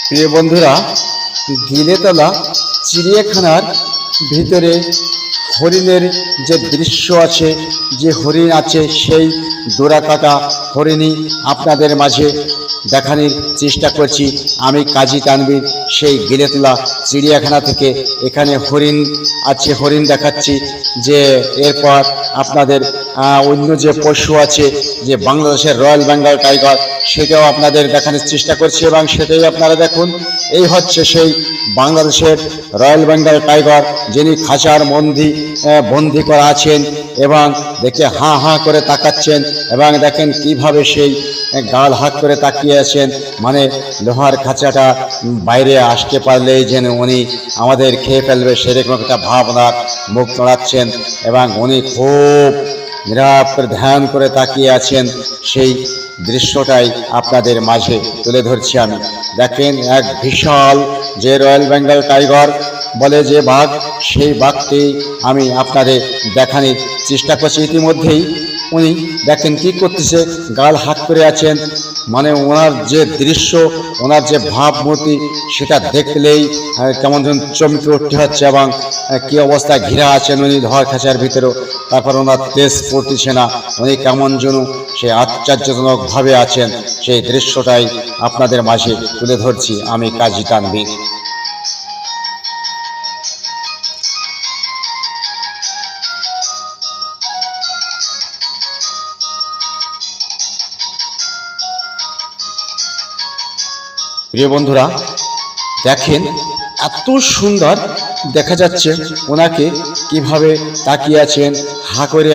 প্রিয় বন্ধুরা, গিলেতলা চিড়িয়াখানার ভিতরে হরিণের যে দৃশ্য আছে, যে হরিণ আছে, সেই ডোরাকাটা হরিণই আপনাদের মাঝে দেখানোর চেষ্টা করছি। আমি কাজী তানভীর, সেই গিলেতলা চিড়িয়াখানা থেকে এখানে হরিণ আছে, হরিণ দেখাচ্ছি। যে এরপর আপনাদের অন্য যে পশু আছে, যে বাংলাদেশের রয়্যাল বেঙ্গল টাইগার, সেটাও আপনাদের দেখানোর চেষ্টা করছি এবং সেটাই আপনারা দেখুন। এই হচ্ছে সেই বাংলাদেশের রয়্যাল বেঙ্গল টাইগার, যিনি খাঁচার বন্দি করা আছেন এবং দেখে হাঁ হাঁ করে তাকাচ্ছেন। এবং দেখেন কিভাবে সেই গাল হাত করে তাকিয়ে আছেন, মানে লোহার খাঁচাটা বাইরে আসতে পারলেই যেন উনি আমাদের খেয়ে ফেলবে, সেরকম একটা ভাবনার মুখ নড়াচ্ছেন এবং উনি খুব নীরব করে ধ্যান করে তাকিয়ে আছেন। সেই দৃশ্যটাই আপনাদের মাঝে তুলে ধরছি আমি। দেখেন, এক বিশাল যে রয়্যাল বেঙ্গল টাইগার বলে যে বাঘ, সেই বাঘটি আমি আপনাদের দেখানোর চেষ্টা করছি। ইতিমধ্যেই উনি দেখেন কি করতেছে, গাল হাত করে আছেন, মানে ওনার যে দৃশ্য, ওনার যে ভাবমূর্তি, সেটা দেখলেই কেমন যেন চমকে উঠতে হচ্ছে এবং কী অবস্থায় ঘিরা আছেন উনি ধোয়ার খাঁচার ভিতরেও। তারপর ওনার তেজ পড়তেছে না, উনি কেমন যেন সেই আশ্চর্যজনকভাবে আছেন। সেই দৃশ্যটাই আপনাদের মাঝে তুলে ধরছি আমি কাজী তানভীর। প্রিয় বন্ধুরা, দেখেন এত সুন্দর দেখা যাচ্ছে ওনাকে কিভাবে তাকিয়ে আছেন, হা করে